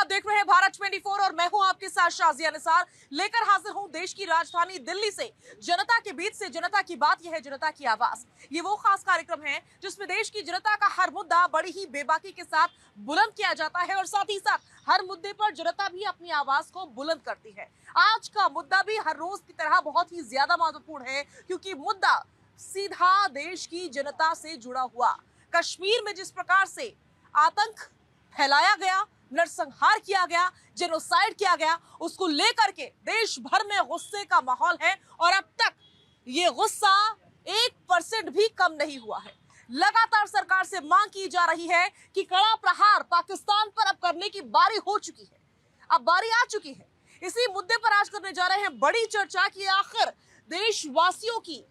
आप देख रहे हैं भारत 24 और मैं हूं आपके साथ शाजिया निसार लेकर हाजिर हूं देश की राजधानी दिल्ली से जनता के बीच से जनता की बात। यह है जनता की आवाज। ये वो खास कार्यक्रम है जिसमें देश की जनता का हर मुद्दा बड़ी ही बेबाकी के साथ बुलंद किया जाता है और साथ ही साथ हर मुद्दे पर जनता भी अपनी आवाज को बुलंद करती है। आज का मुद्दा भी हर रोज की तरह बहुत ही ज्यादा महत्वपूर्ण है क्योंकि मुद्दा सीधा देश की जनता से जुड़ा हुआ। कश्मीर में जिस प्रकार से आतंक फैलाया गया, नरसंहार किया गया, जेनोसाइड किया गया, उसको लेकर के देश भर में गुस्से का माहौल है और अब तक ये गुस्सा 1% भी कम नहीं हुआ है। लगातार सरकार से मांग की जा रही है कि कड़ा प्रहार पाकिस्तान पर अब करने की बारी हो चुकी है, अब बारी आ चुकी है। इसी मुद्दे पर आज करने जा रहे हैं बड़ी चर्चा की आखिर देशवासियों की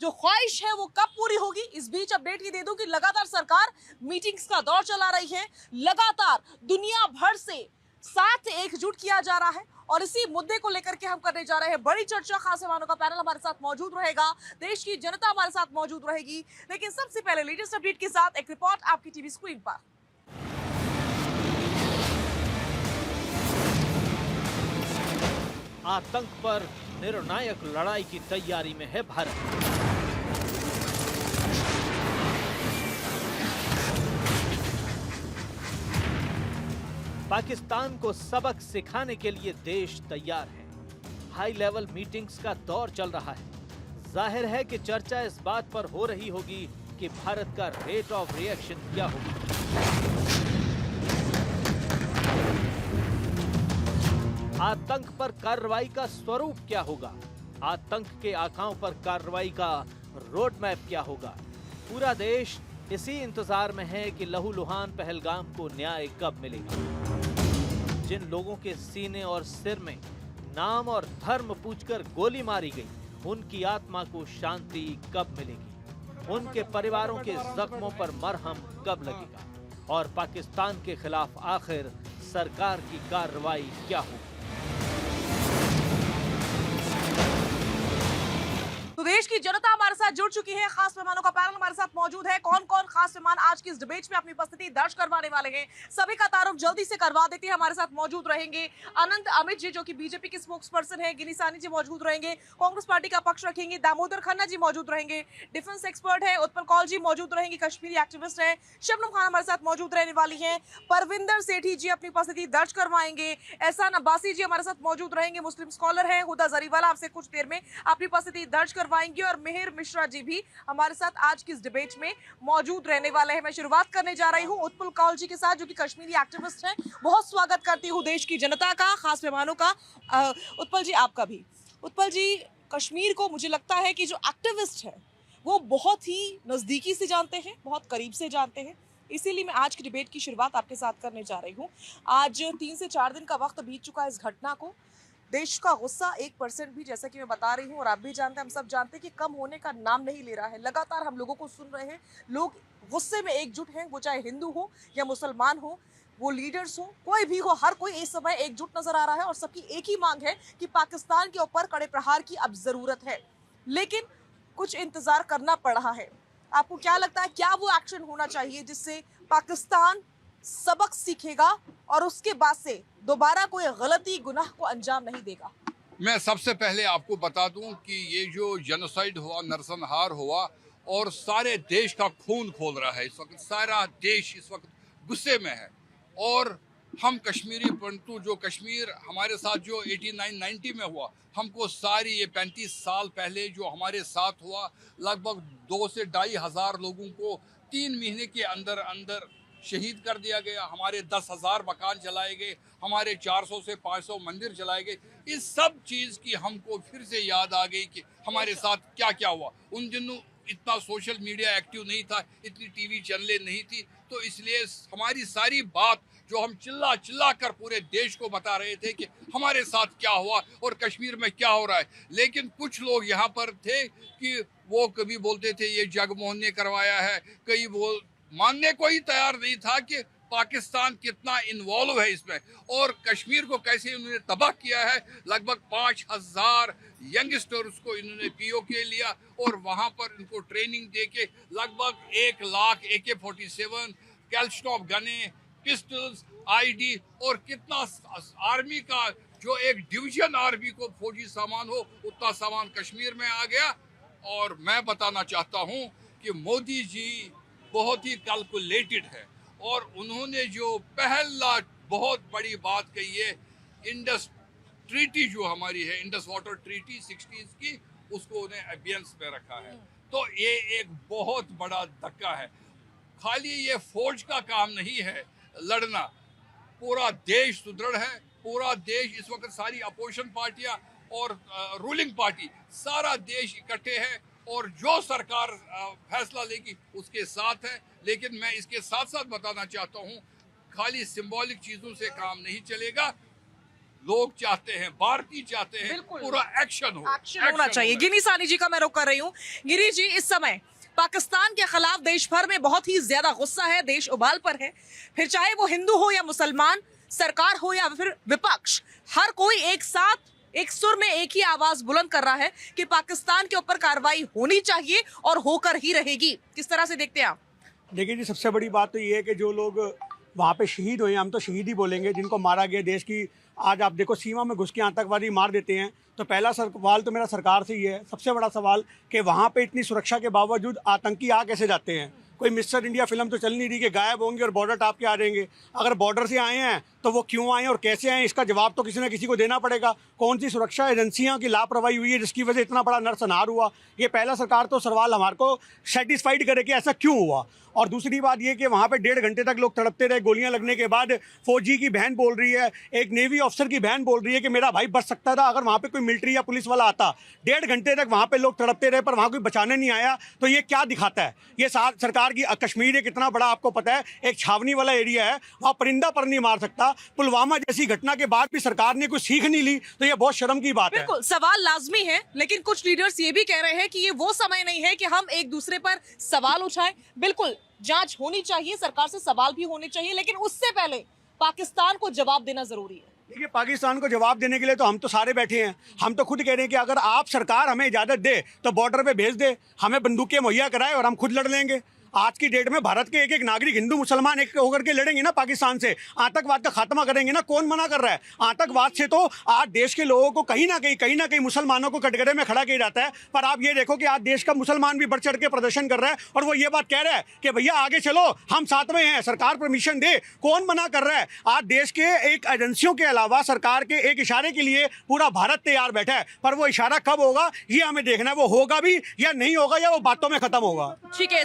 जो ख्वाहिश है वो कब पूरी होगी। इस बीच अपडेट ये दे दूं कि लगातार सरकार मीटिंग्स का दौर चला रही है, लगातार दुनिया भर से साथ एकजुट किया जा रहा है और इसी मुद्दे को लेकर के हम करने जा रहे हैं बड़ी चर्चा। खास मेहमानों का पैनल हमारे साथ मौजूद रहेगा, देश की जनता हमारे साथ मौजूद रहेगी, लेकिन सबसे पहले लेटेस्ट अपडेट के साथ एक रिपोर्ट आपकी टीवी स्क्रीन पर। आतंक पर निर्णायक लड़ाई की तैयारी में है भारत। पाकिस्तान को सबक सिखाने के लिए देश तैयार है। हाई लेवल मीटिंग्स का दौर चल रहा है। जाहिर है कि चर्चा इस बात पर हो रही होगी कि भारत का रेट ऑफ रिएक्शन क्या होगा। आतंक पर कार्रवाई का स्वरूप क्या होगा, आतंक के आकाओं पर कार्रवाई का रोड मैप क्या होगा। पूरा देश इसी इंतजार में है कि लहूलुहान पहलगाम को न्याय कब मिलेगा। जिन लोगों के सीने और सिर में नाम और धर्म पूछकर गोली मारी गई, उनकी आत्मा को शांति कब मिलेगी, उनके परिवारों के जख्मों पर मरहम कब लगेगा और पाकिस्तान के खिलाफ आखिर सरकार की कार्रवाई क्या होगी। तो देश की जनता हमारे साथ जुड़ चुकी है, खास मेहमानों का पैनल हमारे साथ मौजूद है। कौन कौन खास मेहमान आज की इस डिबेट में अपनी उपस्थिति दर्ज करवाने वाले हैं, सभी का तारुफ जल्दी से करवा देते हैं। हमारे साथ मौजूद रहेंगे अनंत अमित जी जो कि बीजेपी के स्पोक्स पर्सन है, गिनी सानी जी मौजूद रहेंगे, कांग्रेस पार्टी का पक्ष रखेंगे, दामोदर खन्ना जी मौजूद रहेंगे, डिफेंस एक्सपर्ट है उत्पल कौल जी मौजूद रहेंगे, कश्मीरी एक्टिविस्ट है शबनम खान हमारे साथ मौजूद रहने वाली है, परविंदर सेठी जी अपनी उपस्थिति दर्ज करवाएंगे, एहसान अब्बासी जी हमारे साथ मौजूद रहेंगे, मुस्लिम स्कॉलर है, हुदा जरीवाला आपसे कुछ देर में अपनी उपस्थिति दर्ज करवाएंगे और मेहर मिश्रा जी भी हमारे साथ आज की इस डिबेट में मौजूद रहने वाले हैं। मैं शुरुआत करने जा रही हूं उत्पल कौल जी के साथ जो कि कश्मीरी एक्टिविस्ट हैं। बहुत स्वागत करती हूं देश की जनता का, खास मेहमानों का, उत्पल जी आपका भी। उत्पल जी, कश्मीर को मुझे लगता है कि जो एक्टिविस्ट है वो बहुत ही नजदीकी से जानते हैं, बहुत करीब से जानते हैं, इसीलिए मैं आज की डिबेट की शुरुआत आपके साथ करने जा रही हूँ। आज 3 से 4 दिन का वक्त बीत चुका है इस घटना को। देश का गुस्सा 1% भी, जैसा कि मैं बता रही हूँ और आप भी जानते हैं, हम सब जानते हैं कि कम होने का नाम नहीं ले रहा है। लगातार हम लोगों को सुन रहे हैं, लोग गुस्से में एकजुट हैं, वो चाहे हिंदू हो या मुसलमान हो, वो लीडर्स हो, कोई भी हो, हर कोई इस समय एकजुट नजर आ रहा है और सबकी एक ही मांग है कि पाकिस्तान के ऊपर कड़े प्रहार की अब जरूरत है। लेकिन कुछ इंतजार करना पड़ रहा है। आपको क्या लगता है, क्या वो एक्शन होना चाहिए जिससे पाकिस्तान सबक सीखेगा और उसके बाद से दोबारा कोई गलती गुनाह को अंजाम नहीं देगा? मैं सबसे पहले आपको बता दूं कि ये जो जेनोसाइड हुआ, नरसंहार हुआ और सारे देश का खून खोल रहा है। इस वक्त सारा देश इस वक्त गुस्से में है और हम कश्मीरी, परंतु जो कश्मीर हमारे साथ जो 89-90 में हुआ, हमको सारी ये 35 साल पहले जो हमारे साथ हुआ, लगभग 2 से 2.5 हज़ार लोगों को 3 महीने के अंदर अंदर शहीद कर दिया गया, हमारे 10,000 मकान जलाए गए, हमारे 400 से 500 मंदिर जलाए गए। इस सब चीज़ की हमको फिर से याद आ गई कि हमारे साथ क्या क्या हुआ। उन दिनों इतना सोशल मीडिया एक्टिव नहीं था, इतनी टीवी चैनलें नहीं थी, तो इसलिए हमारी सारी बात जो हम चिल्ला चिल्ला कर पूरे देश को बता रहे थे कि हमारे साथ क्या हुआ और कश्मीर में क्या हो रहा है। लेकिन कुछ लोग यहाँ पर थे कि वो कभी बोलते थे ये जगमोहन ने करवाया है, कई वो मानने को ही तैयार नहीं था कि पाकिस्तान कितना इन्वॉल्व है इसमें और कश्मीर को कैसे इन्होंने तबाह किया है। लगभग 5,000 यंगस्टर्स को इन्होंने पीओके लिया और वहां पर इनको ट्रेनिंग देके लगभग 1 लाख AK-47 कैल्शनॉफ गने, पिस्टल्स, आईडी और कितना आर्मी का जो एक डिवीजन आर्मी को फौजी सामान हो उतना सामान कश्मीर में आ गया। और मैं बताना चाहता हूं कि मोदी जी बहुत ही कैलकुलेटेड है और उन्होंने जो पहला बहुत बड़ी बात कही है, इंडस ट्रीटी जो हमारी है, इंडस वाटर ट्रीटी 60s की, उसको उन्हें अबियंस पे रखा है। तो ये एक बहुत बड़ा धक्का है। खाली ये फौज का काम नहीं है लड़ना, पूरा देश सुदृढ़ है। पूरा देश इस वक्त, सारी अपोजिशन पार्टियां और रूलिंग पार्टी, सारा देश इकट्ठे है और जो सरकार फैसला लेगी उसके साथ है। लेकिन मैं इसके साथ साथ बताना चाहता हूं, खाली सिंबॉलिक चीजों से काम नहीं चलेगा। लोग चाहते हैं, भारतीय चाहते हैं पूरा एक्शन हो, एक्शन होना चाहिए। गिनी सानी जी का मैं रुख कर रही हूँ। गिरी जी, इस समय पाकिस्तान के खिलाफ देश भर में बहुत ही ज्यादा गुस्सा है, देश उबाल पर है। फिर चाहे वो हिंदू हो या मुसलमान, सरकार हो या फिर विपक्ष, हर कोई एक साथ एक सुर में एक ही आवाज बुलंद कर रहा है कि पाकिस्तान के ऊपर कार्रवाई होनी चाहिए और होकर ही रहेगी। किस तरह से देखते हैं आप? देखिए जी, सबसे बड़ी बात तो ये है कि जो लोग वहाँ पे शहीद हुए, हम तो शहीद ही बोलेंगे, जिनको मारा गया, देश की आज आप देखो सीमा में घुस के आतंकवादी मार देते हैं। तो पहला सवाल तो मेरा सरकार से ही है, सबसे बड़ा सवाल, कि वहाँ पे इतनी सुरक्षा के बावजूद आतंकी आ कैसे जाते हैं। कोई मिस्टर इंडिया फिल्म तो चल नहीं रही कि गायब होंगे और बॉर्डर टाप के आ जाएंगे। अगर बॉर्डर से आए हैं तो वो क्यों आए और कैसे आए, इसका जवाब तो किसी न किसी को देना पड़ेगा। कौन सी सुरक्षा एजेंसियां की लापरवाही हुई है जिसकी वजह इतना बड़ा नरसंहार हुआ। ये पहला सरकार तो सवाल हमारे को सेटिस्फाइड करे कि ऐसा क्यों हुआ। और दूसरी बात ये कि वहाँ पे 1.5 घंटे तक लोग तड़पते रहे, गोलियां लगने के बाद फौजी की बहन बोल रही है, एक नेवी ऑफिसर की बहन बोल रही है कि मेरा भाई बच सकता था अगर वहाँ पे कोई मिलिट्री या पुलिस वाला आता। 1.5 घंटे तक वहाँ पे लोग तड़पते रहे पर वहाँ कोई बचाने नहीं आया। तो ये क्या दिखाता है? ये सरकार की, कश्मीर एक इतना बड़ा, आपको पता है, एक छावनी वाला एरिया है, वहाँ परिंदा पर नहीं मार सकता। पुलवामा जैसी घटना के बाद भी सरकार ने कुछ सीख नहीं ली, तो ये बहुत शर्म की बात है। बिल्कुल, सवाल लाजमी है, लेकिन कुछ लीडर्स ये भी कह रहे हैं कि ये वो समय नहीं है कि हम एक दूसरे पर सवाल उठाएं। बिल्कुल, जांच होनी चाहिए, सरकार से सवाल भी होने चाहिए, लेकिन उससे पहले पाकिस्तान को जवाब देना जरूरी है। देखिए, पाकिस्तान को जवाब देने के लिए तो हम तो सारे बैठे हैं। हम तो खुद कह रहे हैं कि अगर आप सरकार हमें इजाज़त दे तो बॉर्डर पे भेज दे, हमें बंदूकें मुहैया कराए और हम खुद लड़ लेंगे। आज की डेट में भारत के एक एक नागरिक, हिंदू मुसलमान, एक होकर के लड़ेंगे ना पाकिस्तान से, आतंकवाद का खात्मा करेंगे ना। कौन मना कर रहा है? आतंकवाद से तो आज देश के लोगों को कहीं ना कहीं मुसलमानों को कटघरे में खड़ा किया जाता है। पर आप ये देखो कि आज देश का मुसलमान भी बढ़ चढ़ के प्रदर्शन कर रहा है और वो ये बात कह रहा है कि भैया आगे चलो, हम साथ में हैं, सरकार परमिशन दे। कौन मना कर रहा है? आज देश के एक एजेंसियों के अलावा सरकार के एक इशारे के लिए पूरा भारत तैयार बैठा है। पर वो इशारा कब होगा ये हमें देखना है, वो होगा भी या नहीं होगा, या वो बातों में खत्म होगा। ठीक है,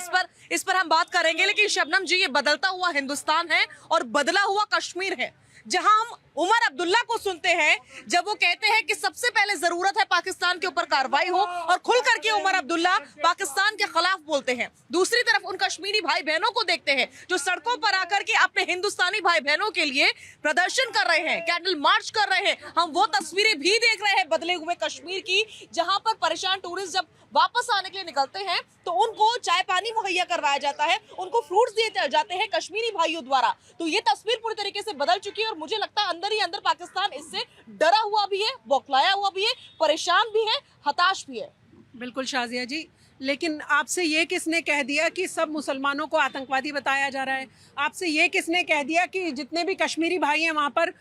इस पर हम बात करेंगे, लेकिन शबनम जी, ये बदलता हुआ हिंदुस्तान है और बदला हुआ कश्मीर है, जहां हम उमर अब्दुल्ला को सुनते हैं जब वो कहते हैं कि सबसे पहले जरूरत है पाकिस्तान के ऊपर कार्रवाई हो, और खुल करके उमर अब्दुल्ला पाकिस्तान के खिलाफ बोलते हैं। दूसरी तरफ उन कश्मीरी भाई बहनों को देखते हैं जो सड़कों पर आकर के अपने हिंदुस्तानी भाई बहनों के लिए प्रदर्शन कर रहे हैं, कैंडल मार्च कर रहे हैं। हम वो तस्वीरें भी देख रहे हैं बदले हुए कश्मीर की, जहां पर परेशान टूरिस्ट जब वापस आने के लिए निकलते हैं तो उनको चाय पानी मुहैया करवाया जाता है, उनको फ्रूट्स दिए जाते हैं कश्मीरी भाइयों द्वारा। तो ये तस्वीर पूरी तरीके से बदल चुकी है और मुझे लगता है अंदर ही अंदर पाकिस्तान इससे डरा हुआ भी है, बौखलाया हुआ भी है, परेशान भी है, हताश भी है। बिल्कुल शाजिया जी, लेकिन आपसे ये किसने कह दिया कि सब मुसलमानों को आतंकवादी बताया जा रहा है? आपसे ये किसने कह दिया कि जितने भी कश्मीरी भाई हैं वहाँ पर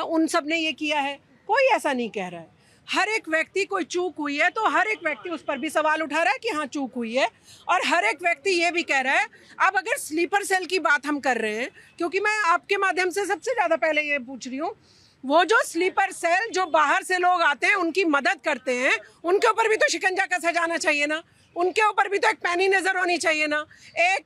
उन सब ने ये किया है? कोई ऐसा नहीं कह रहा है। हर एक व्यक्ति, कोई चूक हुई है तो हर एक व्यक्ति उस पर भी सवाल उठा रहा है कि हाँ चूक हुई है, और हर एक व्यक्ति ये भी कह रहा है। अब अगर स्लीपर सेल की बात हम कर रहे हैं, क्योंकि मैं आपके माध्यम से सबसे ज़्यादा पहले ये पूछ रही हूँ, वो जो स्लीपर सेल जो बाहर से लोग आते हैं उनकी मदद करते हैं, उनके ऊपर भी तो शिकंजा कसा जाना चाहिए ना, उनके ऊपर भी तो एक पैनी नज़र होनी चाहिए ना। एक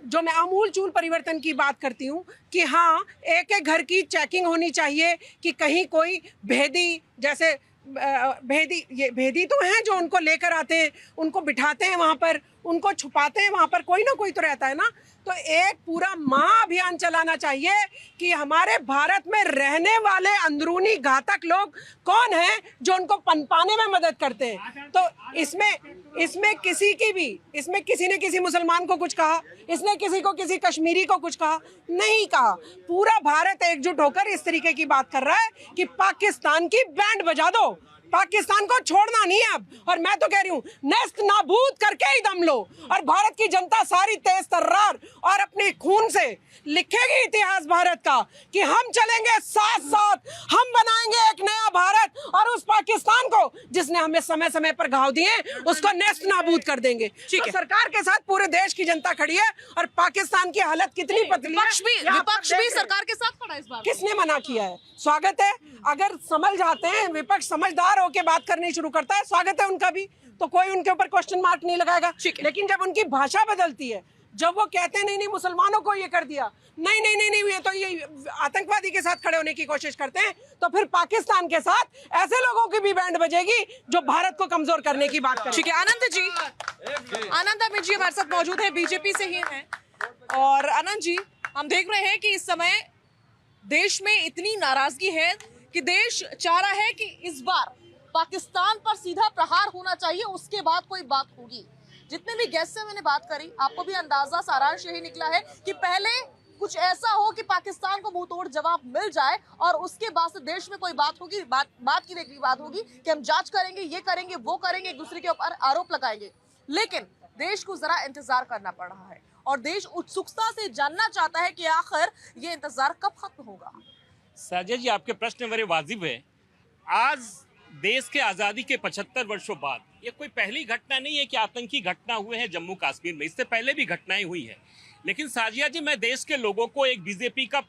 जो मैं आमूल चूल परिवर्तन की बात करती हूँ कि हाँ, एक एक घर की चेकिंग होनी चाहिए कि कहीं कोई भेदी, जैसे भेदी तो हैं जो उनको लेकर आते हैं, उनको बिठाते हैं वहाँ पर, उनको छुपाते हैं वहाँ पर, कोई ना कोई तो रहता है ना। तो एक पूरा अभियान चलाना चाहिए कि हमारे भारत में रहने वाले अंदरूनी घातक लोग कौन हैं जो उनको पनपाने में मदद करते हैं। तो इसमें किसी ने किसी मुसलमान को कुछ कहा, इसने किसी कश्मीरी को कुछ कहा नहीं कहा। पूरा भारत एकजुट होकर इस तरीके की बात कर रहा है कि पाकिस्तान की बैंड बजा दो, पाकिस्तान को छोड़ना नहीं है अब। और मैं तो कह रही हूँ नेस्त नाबूद करके ही दम लो। और भारत की जनता सारी तेज तर्रार और अपने खून से लिखेगी इतिहास भारत का कि हम चलेंगे साथ साथ, हम बनाएंगे एक नया भारत और उस पाकिस्तान को जिसने हमें समय समय पर घाव दिए उसको नेस्त नाबूद कर देंगे। ठीक है। सरकार के साथ पूरे देश की जनता खड़ी है और पाकिस्तान की हालत कितनी पतली है। विपक्ष भी सरकार के साथ खड़ा है इस बार। किसने मना किया है? स्वागत है, अगर समझ जाते हैं, विपक्ष समझदार होकर बात करनी शुरू करता है, स्वागत है उनका भी, तो कोई उनके ऊपर क्वेश्चन मार्क नहीं लगाएगा। लेकिन जब उनकी भाषा बदलती है, जब वो कहते हैं नहीं मुसलमानों को ये कर दिया, नहीं ये तो ये आतंकवादी के साथ खड़े होने की कोशिश करते हैं, तो फिर पाकिस्तान के साथ ऐसे लोगों की भी बैंड बजेगी जो भारत को कमजोर करने की बात करें। ठीक है, आनंद जी, आनंद अमित जी हमारे साथ मौजूद है, बीजेपी से ही हैं। और आनंद जी, हम देख रहे हैं कि इस समय देश में इतनी नाराजगी है कि देश चाह रहा है कि इस बार पाकिस्तान पर सीधा प्रहार होना चाहिए, उसके बाद कोई बात होगी। जितने भी गेस्ट से मैंने बात करी, आपको भी अंदाजा सारांश यही निकला है कि पहले कुछ ऐसा हो कि पाकिस्तान को मुंह तोड़ जवाब मिल जाए और उसके बाद से देश में कोई बात होगी, बात की देखी बात होगी कि हम जांच करेंगे, ये करेंगे, वो करेंगे, एक दूसरे के ऊपर आरोप लगाएंगे। लेकिन देश को जरा इंतजार करना पड़ रहा है और देश उत्सुकता से जानना चाहता है कि आखिर ये इंतजार कब खत्म होगा। साजिया जी, आपके प्रश्न बड़े वाजिब है। आज देश के आज़ादी के 75 वर्षों बाद ये कोई पहली घटना नहीं है कि आतंकी घटना हुए हैं जम्मू कश्मीर में, इससे पहले भी घटनाएं हुई हैं। लेकिन साजिया जी, मैं देश के लोगों को एक बीजेपी का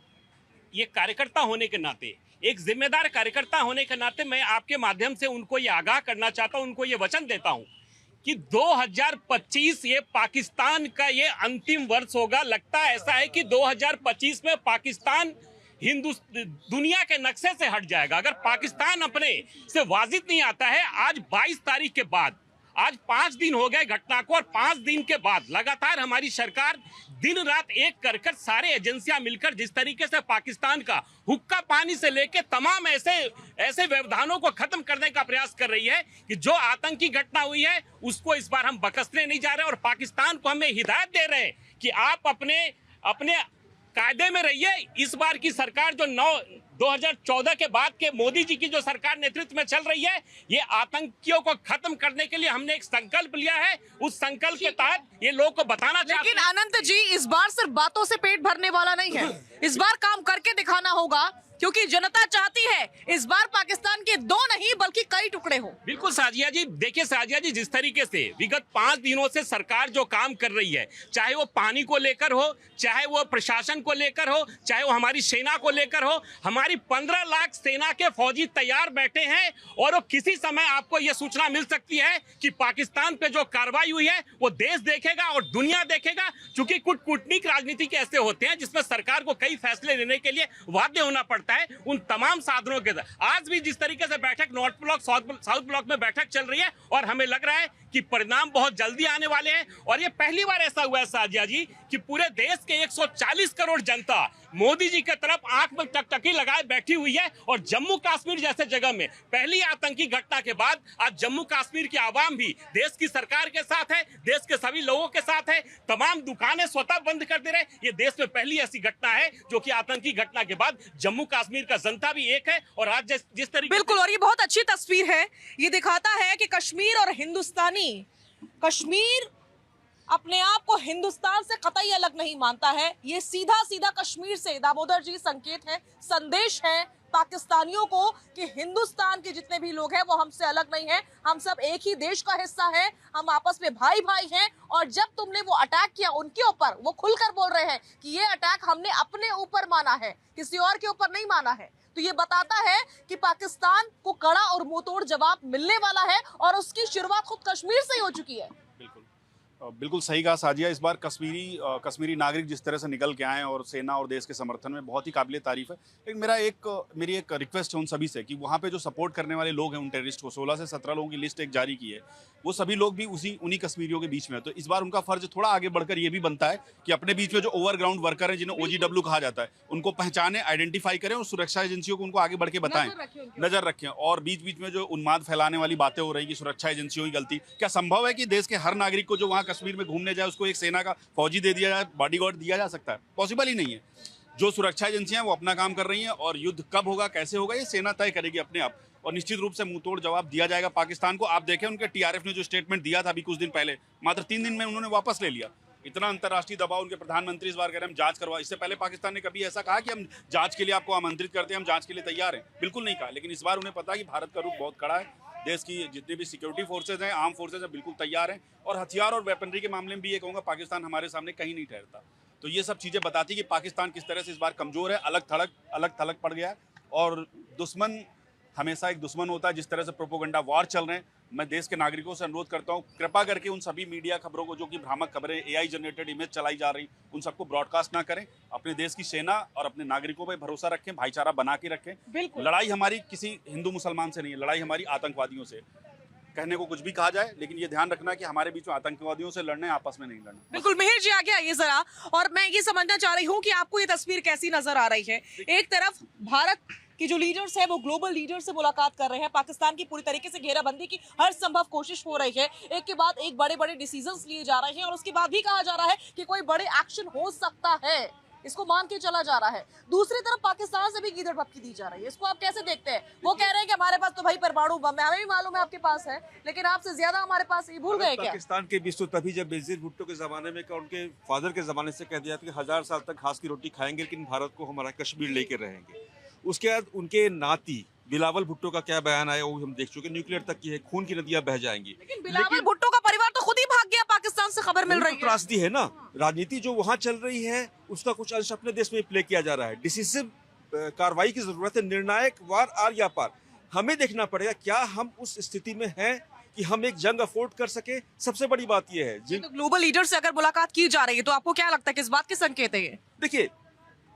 ये कार्यकर्ता होने के नाते, एक जिम्मेदार कार्यकर्ता होने के नाते मैं आपके माध्यम से उनको ये आगाह करना चाहता हूँ, उनको ये वचन देता हूँ कि 2025 ये पाकिस्तान का ये अंतिम वर्ष होगा। लगता है ऐसा है कि 2025 में पाकिस्तान दुनिया के नक्शे से हट जाएगा। अगर पाकिस्तान अपने से वाजिब नहीं आता है, आज 22 तारीख के बाद, आज 5 दिन हो गए घटना को, और 5 दिन के बाद लगातार हमारी सरकार दिन रात एक कर सारे एजेंसियां मिलकर जिस तरीके से पाकिस्तान का हुक्का पानी से लेके तमाम ऐसे व्यवधानों को खत्म करने का प्रयास कर रही है कि जो आतंकी घटना हुई है उसको इस बार हम बकसने नहीं जा रहे, और पाकिस्तान को हमें हिदायत दे रहे हैं कि आप अपने कायदे में रहिए। इस बार की सरकार जो 2014 के बाद के मोदी जी की जो सरकार नेतृत्व में चल रही है, ये आतंकियों को खत्म करने के लिए हमने एक संकल्प लिया है। उस संकल्प के तहत ये लोगों को बताना चाहते हैं। लेकिन अनंत जी, इस बार सिर्फ बातों से पेट भरने वाला नहीं है, इस बार काम करके दिखाना होगा, क्योंकि जनता चाहती है इस बार पाकिस्तान के 2 नहीं बल्कि कई टुकड़े हो। बिल्कुल साजिया जी, देखिए साजिया जी, जिस तरीके से विगत 5 दिनों से सरकार जो काम कर रही है, चाहे वो पानी को लेकर हो, चाहे वो प्रशासन को लेकर हो, चाहे वो हमारी सेना को लेकर हो, हमारी 15 लाख सेना के फौजी तैयार बैठे हैं और वो किसी समय आपको ये सूचना मिल सकती है कि पाकिस्तान पे जो कार्रवाई हुई है वो देश देखेगा और दुनिया देखेगा। चूंकि कूटनीतिक राजनीति के ऐसे होते हैं जिसमें सरकार को कई फैसले लेने के लिए बाध्य होना पड़ता है, उन तमाम साधनों के साथ आज भी जिस तरीके से बैठक नॉर्थ ब्लॉक साउथ ब्लॉक में बैठक चल रही है, और हमें लग रहा है कि परिणाम बहुत जल्दी आने वाले हैं। और ये पहली बार ऐसा हुआ है साजिया जी कि पूरे देश के 140 करोड़ जनता मोदी जी की तरफ आंख में टकटकी लगाए बैठी हुई है, और जम्मू कश्मीर जैसे जगह में पहली आतंकी घटना के बाद आज जम्मू कश्मीर की आवाम भी देश की सरकार के साथ है, देश के सभी लोगों के साथ है। तमाम दुकानें स्वतः बंद कर दे रहे। ये देश में पहली ऐसी घटना है जो कि आतंकी घटना के बाद जम्मू कश्मीर का जनता भी एक है। और आज जिस तरीके बिल्कुल, और ये बहुत अच्छी तस्वीर है, ये दिखाता है कि कश्मीर और हिंदुस्तानी, कश्मीर अपने आप को हिंदुस्तान से कतई अलग नहीं मानता है। ये सीधा सीधा कश्मीर से, दामोदर जी, संकेत है, संदेश है पाकिस्तानियों को कि हिंदुस्तान के जितने भी लोग हैं वो हमसे अलग नहीं है, हम सब एक ही देश का हिस्सा है, हम आपस में भाई भाई हैं। और जब तुमने वो अटैक किया उनके ऊपर, वो खुलकर बोल रहे हैं कि ये अटैक हमने अपने ऊपर माना है, किसी और के ऊपर नहीं माना है। तो ये बताता है कि पाकिस्तान को कड़ा और मुंहतोड़ जवाब मिलने वाला है, और उसकी शुरुआत खुद कश्मीर से ही हो चुकी है। बिल्कुल सही कहा साजिया। इस बार कश्मीरी नागरिक जिस तरह से निकल के आए और सेना और देश के समर्थन में, बहुत ही काबिल तारीफ है। लेकिन मेरी एक रिक्वेस्ट है उन सभी से कि वहाँ पे जो सपोर्ट करने वाले लोग हैं उन टेररिस्ट को, 16 से 17 लोगों की लिस्ट एक जारी की है, वो सभी लोग भी उन्हीं कश्मीरियों के बीच में है। तो इस बार उनका फर्ज थोड़ा आगे बढ़कर ये भी बनता है कि अपने बीच में जो ओवरग्राउंड वर्कर हैं, जिन्हें OGW कहा जाता है, उनको पहचाने, आइडेंटिफाई करें और सुरक्षा एजेंसियों को उनको आगे बढ़ के बताएं, नजर रखें। और बीच बीच में जो उन्माद फैलाने वाली बातें हो रही कि सुरक्षा एजेंसियों की गलती, क्या संभव है कि देश के हर नागरिक को जो वहाँ कश्मीर में घूमने जाए उसको एक सेना का फौजी दे दिया जाए, बॉडीगार्ड दिया जा सकता है? पॉसिबल ही नहीं है। जो सुरक्षा एजेंसियां वो अपना काम कर रही हैं, और युद्ध कब होगा, कैसे होगा, ये सेना तय करेगी अपने आप। और निश्चित रूप से मुंहतोड़ जवाब दिया जाएगा पाकिस्तान को। आप देखें उनके टीआरएफ ने जो स्टेटमेंट दिया था अभी कुछ दिन पहले, मात्र 3 दिन में उन्होंने वापस ले लिया। इतना अंतर्राष्ट्रीय दबाव, उनके प्रधानमंत्री इस बार कह रहे हैं हम जांच करवा। इससे पहले पाकिस्तान ने कभी ऐसा कहा कि हम जांच के लिए आपको आमंत्रित करते हैं, हम जांच के लिए तैयार हैं? बिल्कुल नहीं कहा। लेकिन इस बार उन्हें पता है कि भारत का रुख बहुत कड़ा है, देश की जितनी भी सिक्योरिटी फोर्सेज हैं, आर्म फोर्सेज हैं, बिल्कुल तैयार हैं। और हथियार और वेपनरी के मामले में भी ये कहूँगा पाकिस्तान हमारे सामने कहीं नहीं ठहरता। तो ये सब चीज़ें बताती कि पाकिस्तान किस तरह से इस बार कमज़ोर है, अलग थलग पड़ गया है। और दुश्मन हमेशा एक दुश्मन होता है। जिस तरह से प्रोपोगंडा वार चल रहे हैं, मैं देश के नागरिकों से अनुरोध करता हूं, कृपा करके उन सभी मीडिया खबरों को जो कि भ्रामक खबरें, एआई जनरेटेड इमेज चलाई जा रही, उन सबको ब्रॉडकास्ट ना करें। अपने देश की सेना और अपने नागरिकों पर भरोसा रखें, भाईचारा बना के रखें। बिल्कुल। लड़ाई हमारी किसी हिंदू मुसलमान से नहीं है, लड़ाई हमारी आतंकवादियों से। कहने को कुछ भी कहा जाए, लेकिन ये ध्यान रखना कि हमारे बीच में आतंकवादियों से लड़ने, आपस में नहीं लड़ना। बिल्कुल। मिहिर जी आगे आइए जरा, और मैं ये समझना चाह रही हूँ कि आपको ये तस्वीर कैसी नजर आ रही है। एक तरफ भारत कि जो लीडर्स है वो ग्लोबल लीडर से मुलाकात कर रहे हैं, पाकिस्तान की पूरी तरीके से घेराबंदी की हर संभव कोशिश हो रही है, एक के बाद एक बड़े बड़े डिसीजंस लिए जा रहे हैं, और उसके बाद भी कहा जा रहा है कि कोई बड़े एक्शन हो सकता है, इसको मान के चला जा रहा है। दूसरी तरफ पाकिस्तान से भी गीदड़ भपकी दी जा रही है, इसको आप कैसे देखते हैं? वो कह रहे हैं कि हमारे पास तो भाई परमाणु बम है, हमें भी मालूम है आपके पास है, लेकिन आपसे ज्यादा हमारे पास, ये भूल गए क्या? पाकिस्तान के बीच तो तभी जब बेनजीर भुट्टो के जमाने में का उनके फादर के जमाने से कह दिया था कि 1000 साल तक घास की रोटी खाएंगे लेकिन भारत को हमारा कश्मीर लेके रहेंगे। उसके बाद उनके नाती बिलावल भुट्टो का क्या बयान आया वो हम देख चुके, न्यूक्लियर तक की है, खून की नदियां बह जाएंगी। लेकिन बिलावल भुट्टो का परिवार तो खुद ही भाग गया पाकिस्तान से, खबर मिल रही है। त्रासदी है ना, राजनीति जो वहां चल रही है उसका कुछ अंश अपने देश में प्ले किया जा रहा है। डिसिसिव कार्रवाई की जरूरत है, निर्णायक वार आर या पार। हमें देखना पड़ेगा क्या हम उस स्थिति में हैं कि हम एक जंग अफोर्ड कर सके। सबसे बड़ी बात यह है, तो ग्लोबल लीडर से अगर मुलाकात की जा रही है तो आपको क्या लगता है किस बात के संकेत है ये? देखिए,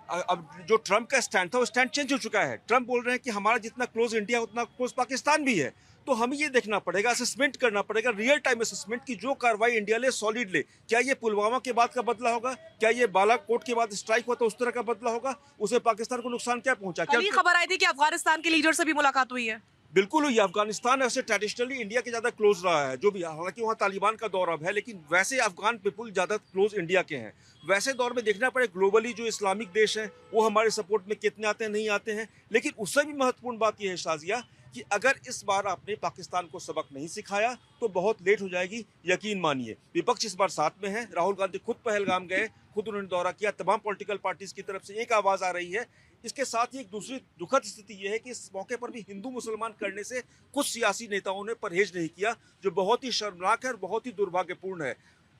अब जो ट्रंप का स्टैंड था वो स्टैंड चेंज हो चुका है। ट्रंप बोल रहे हैं कि हमारा जितना क्लोज इंडिया उतना क्लोज पाकिस्तान भी है। तो हमें ये देखना पड़ेगा, असेसमेंट करना पड़ेगा, रियल टाइम असेसमेंट की जो कार्रवाई इंडिया ले सॉलिड ले। क्या ये पुलवामा के बाद का बदला होगा? क्या ये बालाकोट के बाद स्ट्राइक हुआ तो उस तरह का बदला होगा? उसे पाकिस्तान को नुकसान क्या पहुंचा? कल ही खबर आई थी कि अफगानिस्तान के लीडर से भी मुलाकात हुई है। बिल्कुल हुई। अफगानिस्तान ऐसे ट्रेडिशनली इंडिया के ज्यादा क्लोज रहा है, जो भी, हालांकि वहाँ तालिबान का दौर अब है, लेकिन वैसे अफगान पीपुल ज्यादा क्लोज इंडिया के हैं। वैसे दौर में देखना पड़े ग्लोबली जो इस्लामिक देश हैं वो हमारे सपोर्ट में कितने आते हैं, नहीं आते हैं। लेकिन उससे भी महत्वपूर्ण बात यह है शाजिया कि अगर इस बार आपने पाकिस्तान को सबक नहीं सिखाया तो बहुत लेट हो जाएगी, यकीन मानिए। विपक्ष इस बार साथ में है, राहुल गांधी खुद पहलगाम गए, खुद उन्होंने दौरा किया, तमाम पॉलिटिकल पार्टीज की तरफ से एक आवाज आ रही है। इसके साथ ही एक दूसरी दुखद स्थिति यह है कि इस मौके पर भी हिंदू मुसलमान करने से कुछ सियासी नेताओं ने परहेज नहीं किया, जो बहुत ही शर्मनाक है और बहुत ही दुर्भाग्यपूर्ण है।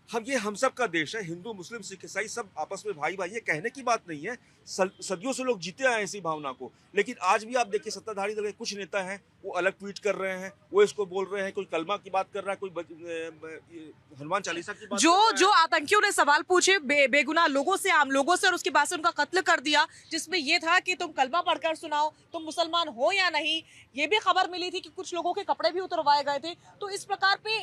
हम सब का देश है, हिंदू मुस्लिम सिख ईसाई सब आपस में भाई भाई, ये कहने की बात नहीं है। सदियों से लोग जीते आए हैं इसी भावना को। लेकिन आज भी आप देखिए सत्ताधारी दल के कुछ नेता हैं वो अलग ट्वीट कर रहे हैं, वो इसको बोल रहे हैं, कोई कलमा की बात कर रहा है, कोई हनुमान चालीसा की बात जो आतंकियों ने सवाल पूछे बेगुनाह लोगों से, आम लोगों से, और उसके बाद से उनका कत्ल कर दिया, जिसमें ये था कि तुम कलमा पढ़कर सुनाओ, तुम मुसलमान हो या नहीं। ये भी खबर मिली थी कि कुछ लोगों के कपड़े भी उतरवाए गए थे। तो इस प्रकार पे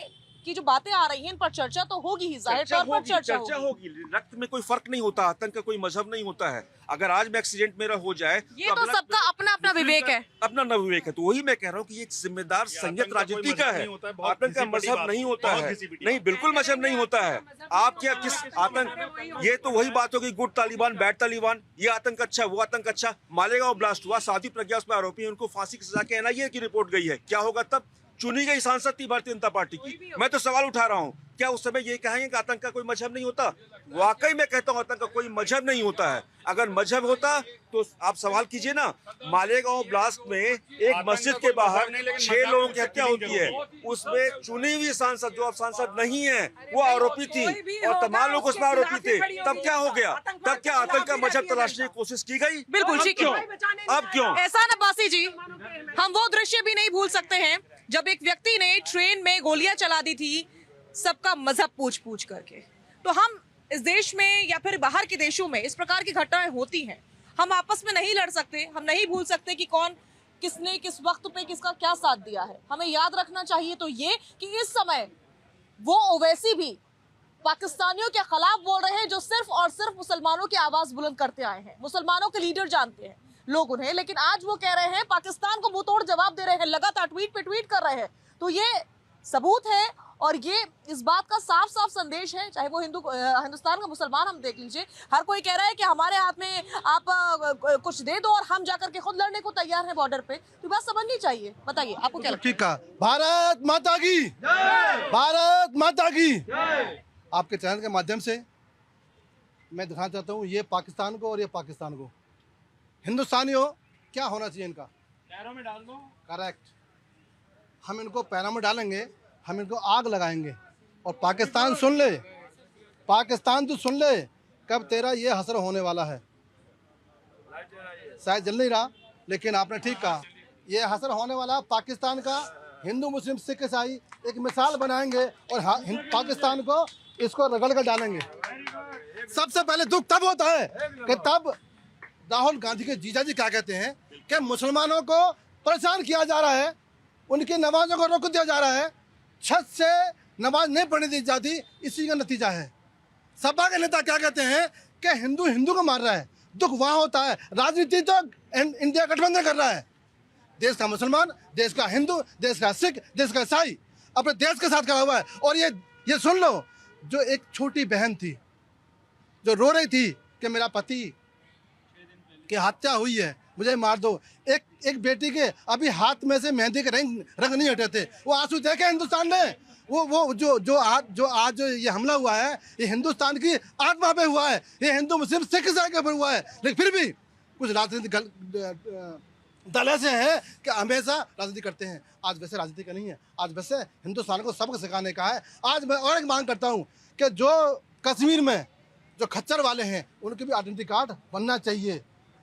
की जो बातें आ रही हैं इन पर चर्चा तो होगी ही, जाहिर तौर पर चर्चा होगी। रक्त में कोई फर्क नहीं होता, आतंक का कोई मजहब नहीं होता है। अगर आज में एक्सीडेंट मेरा हो जाए ये तो सबका अपना अपना विवेक है, अपना न विवेक है। तो वही मैं कह रहा हूँ कि एक जिम्मेदार संयत राजनीति का है, आतंक का मजहब नहीं होता है। नहीं, बिल्कुल मजहब नहीं होता है। आप क्या किस आतंक, ये तो वही बात होगी गुड तालिबान बैड तालिबान, ये आतंक अच्छा वो आतंक अच्छा। मालेगांव ब्लास्ट हुआ, साध्वी प्रज्ञा उसमें आरोपी है, उनको फांसी की सजा के एनआईए की रिपोर्ट गई है, क्या होगा तब? चुनी गई सांसद थी भारतीय जनता पार्टी की। मैं तो सवाल उठा रहा हूं, क्या उस समय ये कहेंगे कि आतंक का कोई मजहब नहीं होता? वाकई मैं कहता हूं आतंक का कोई मजहब नहीं होता है। अगर मजहब होता तो आप सवाल कीजिए ना, मालेगांव ब्लास्ट में एक मस्जिद के बाहर 6 लोगों की हत्या होती है, उसमें चुनी हुई सांसद जो अब सांसद नहीं है वो आरोपी थी और तमाम लोग उसमें आरोपी थे। तब क्या हो गया? तब क्या आतंक का मजहब तलाशने की कोशिश की गई? बिल्कुल ठीक है। अब क्यों? एहसान अब्बासी जी, हम वो दृश्य भी नहीं भूल सकते हैं जब एक व्यक्ति ने ट्रेन में गोलियां चला दी थी सबका मजहब पूछ पूछ करके। तो हम इस देश में या फिर बाहर के देशों में इस प्रकार की घटनाएं होती हैं, हम आपस में नहीं लड़ सकते, हम नहीं भूल सकते कि कौन किसने किस वक्त पे किसका क्या साथ दिया है। हमें याद रखना चाहिए तो ये कि इस समय वो ओवैसी भी पाकिस्तानियों के खिलाफ बोल रहे हैं जो सिर्फ और सिर्फ मुसलमानों की आवाज बुलंद करते आए हैं, मुसलमानों के लीडर जानते हैं लोग उन्हें, लेकिन आज वो कह रहे हैं पाकिस्तान को मुंहतोड़ जवाब दे रहे हैं, लगातार ट्वीट पे ट्वीट कर रहे हैं। तो ये सबूत है और ये इस बात का साफ साफ संदेश है, चाहे वो हिंदुस्तान का मुसलमान हम देख लीजिए, हर कोई कह रहा है कि हमारे हाथ में आप कुछ दे दो और हम जाकर के खुद लड़ने को तैयार हैं बॉर्डर पे। तो बात समझनी चाहिए। बताइए आपको क्या लगता है? ठीक है। भारत माता की, भारत माता की। आपके चैनल के माध्यम से मैं दिखाना चाहता हूँ ये पाकिस्तान को और ये पाकिस्तान को, हिंदुस्तानियों क्या होना चाहिए इनका, पैरों में डाल दो। करेक्ट। हम इनको पैरों में डालेंगे, हम इनको आग लगाएंगे। और पाकिस्तान सुन ले, पाकिस्तान तू सुन ले, कब तेरा ये हसर होने वाला है। शायद जल नहीं रहा, लेकिन आपने ठीक कहा, ये हसर होने वाला पाकिस्तान का। हिंदू मुस्लिम सिख ईसाई एक मिसाल बनाएंगे और पाकिस्तान को इसको रगड़ कर डालेंगे। सबसे पहले दुख तब होता है कि तब राहुल गांधी के जीजा जी क्या कहते हैं कि मुसलमानों को परेशान किया जा रहा है, उनकी नमाजों को रोक दिया जा रहा है, छत से नमाज नहीं पढ़ने दी जाती, इसी का नतीजा है। सपा के नेता क्या कहते हैं कि हिंदू हिंदू को मार रहा है। दुख वहाँ होता है, राजनीति तो इंडिया गठबंधन कर रहा है। देश का मुसलमान, देश का हिंदू, देश का सिख, देश का ईसाई अपने देश के साथ खड़ा हुआ है। और ये सुन लो, जो एक छोटी बहन थी जो रो रही थी कि मेरा पति की हत्या हुई है, मुझे मार दो, एक बेटी के अभी हाथ में से मेहंदी के रंग नहीं हटे थे, वो आंसू देखे हिंदुस्तान ने। वो जो आज ये हमला हुआ है, ये हिंदुस्तान की आत्मा पे हुआ है, ये हिंदू मुस्लिम सिख ईसाई के ऊपर हुआ है। लेकिन फिर भी कुछ राजनीतिक दल ऐसे हैं कि हमेशा राजनीति करते हैं। आज वैसे राजनीति का नहीं है, आज वैसे हिंदुस्तान को सबक सिखाने का है। आज मैं और एक मांग करता हूँ कि जो कश्मीर में जो खच्चर वाले हैं उनके भी आइडेंटिटी कार्ड बनना चाहिए,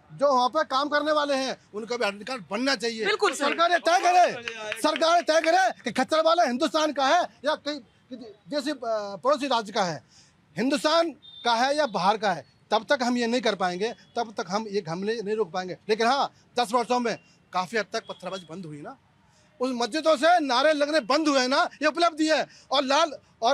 जो वहाँ पे काम करने वाले हैं उनका भी आइडेंटिटी कार्ड बनना चाहिए। बिल्कुल सरकार तय करे कि खच्चर वाला हिंदुस्तान का है या जैसे पड़ोसी राज्य का है, हिंदुस्तान का है या बाहर का है। तब तक हम ये नहीं कर पाएंगे, तब तक हम ये हमले नहीं रोक पाएंगे। लेकिन हाँ, 10 वर्षों में काफ़ी हद तक पत्थरबाजी बंद हुई ना, उस मस्जिदों से नारे लगने बंद हुए ना, ये उपलब्धि है। और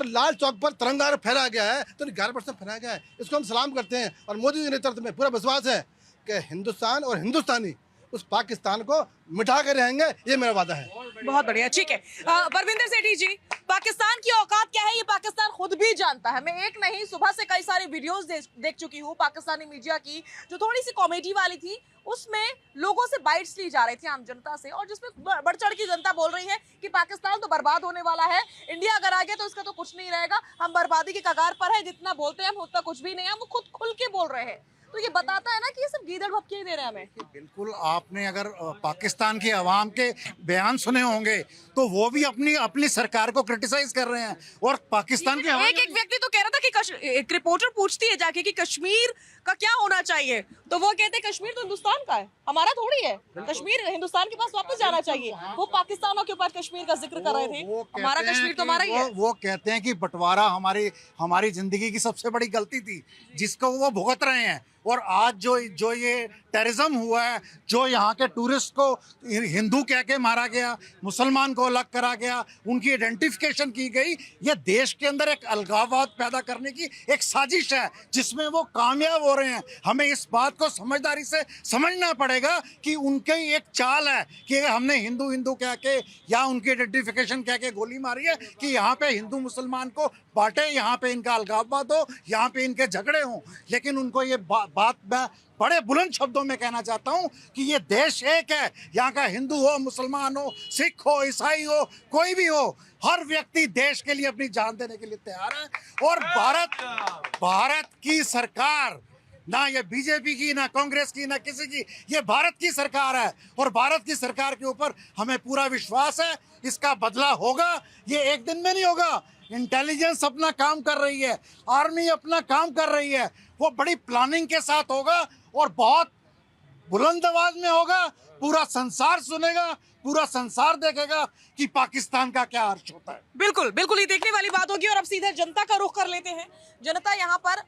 लाल चौक पर तिरंगा फहराया गया है, तो 11% फहराया गया है, इसको हम सलाम करते हैं। और मोदी जी नेतृत्व में पूरा विश्वास है कि हिंदुस्तान और हिंदुस्तानी उस पाकिस्तान को मिटा के रहेंगे, ये मेरा वादा है। बहुत बढ़िया, ठीक है। परविंदर सेठी जी, पाकिस्तान की औकात क्या है ये पाकिस्तान खुद भी जानता है। मैं एक नहीं, सुबह से कई सारी वीडियोस देख चुकी हूँ पाकिस्तानी मीडिया की, जो थोड़ी सी कॉमेडी वाली थी, उसमें लोगों से बाइट्स ली जा रही थी आम जनता से, और जिसमें बढ़ चढ़ की जनता बोल रही है कि पाकिस्तान तो बर्बाद होने वाला है, इंडिया अगर आ गया तो इसका तो कुछ नहीं रहेगा, हम बर्बादी की कगार पर है, जितना बोलते हैं हम उतना कुछ भी नहीं है। वो खुद खुल के बोल रहे हैं, तो ये बताता है ना कि ये सब गीदड़ भपके दे रहे हैं हमें। बिल्कुल, आपने अगर पाकिस्तान की आवाम के बयान सुने होंगे तो वो भी अपनी सरकार को क्रिटिसाइज कर रहे हैं। और पाकिस्तान के एक व्यक्ति तो कह रहा था कि एक रिपोर्टर पूछती है जाके कि कश्मीर का क्या होना चाहिए, तो वो कहते हैं कश्मीर तो हिंदुस्तान का है, हमारा थोड़ी है, कश्मीर हिंदुस्तान के पास वापस जाना चाहिए। वो पाकिस्तान के ऊपर कश्मीर का जिक्र कर रहे थे, हमारा कश्मीर तो हमारा ही है। वो कहते हैं कि बंटवारा हमारी जिंदगी की सबसे बड़ी गलती थी, जिसको वो भुगत रहे हैं। और आज जो ये टेररिज्म हुआ है, जो यहाँ के टूरिस्ट को हिंदू कह के मारा गया, मुसलमान को अलग करा गया, उनकी आइडेंटिफिकेशन की गई, ये देश के अंदर एक अलगाववाद पैदा करने की एक साजिश है, जिसमें वो कामयाब हो रहे हैं। हमें इस बात को समझदारी से समझना पड़ेगा कि उनके एक चाल है कि हमने हिंदू हिंदू कह के या उनकी आइडेंटिफिकेशन कह के गोली मारी है कि यहाँ पे हिंदू मुसलमान को बांटे, यहाँ पे इनका अलगाववाद हो, यहाँ पे इनके झगड़े हों। लेकिन उनको ये बात मैं बड़े बुलंद शब्दों में कहना चाहता हूँ कि ये देश एक है, यहाँ का हिंदू हो, मुसलमान हो, सिख हो, ईसाई हो, कोई भी हो, हर व्यक्ति देश के लिए अपनी जान देने के लिए तैयार है। और भारत की सरकार, ना ये बीजेपी की, ना कांग्रेस की, ना किसी की, ये भारत की सरकार है। और भारत की सरकार के ऊपर हमें पूरा विश्वास है, इसका बदला होगा। ये एक दिन में नहीं होगा। इंटेलिजेंस अपना काम कर रही है, आर्मी अपना काम कर रही है, वो बड़ी प्लानिंग के साथ होगा और बहुत बुलंद आवाज में होगा। पूरा संसार सुनेगा, पूरा संसार देखेगा कि पाकिस्तान का क्या अर्थ होता है। बिल्कुल बिल्कुल, ये देखने वाली बात होगी। और अब सीधे जनता का रुख कर लेते हैं। जनता यहाँ पर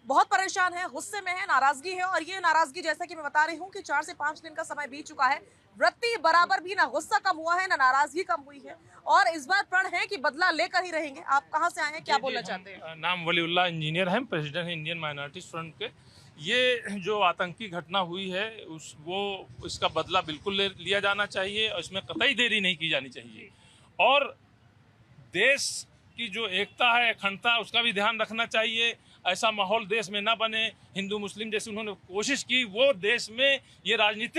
बहुत परेशान है, गुस्से में है, नाराजगी है। और ये नाराजगी, जैसा कि मैं बता रही हूँ कि 4 से 5 दिन का समय बीत चुका है, वृत्ति बराबर भी ना गुस्सा कम हुआ है, ना नाराजगी कम हुई है। और इस बार प्रण है कि बदला लेकर ही रहेंगे। आप कहाँ से आए हैं, क्या बोलना चाहते हैं? नाम वलीउल्लाह इंजीनियर हैं, प्रेसिडेंट है इंडियन माइनॉरिटीज फ्रंट के। ये जो आतंकी घटना हुई है इसका बदला बिल्कुल लिया जाना चाहिए और इसमें कतई देरी नहीं की जानी चाहिए। और देश की जो एकता है, अखंडता है, उसका भी ध्यान रखना चाहिए। ऐसा माहौल देश में ना बने। हिंदू मुस्लिम जैसे उन्होंने कोशिश की, वो देश में ये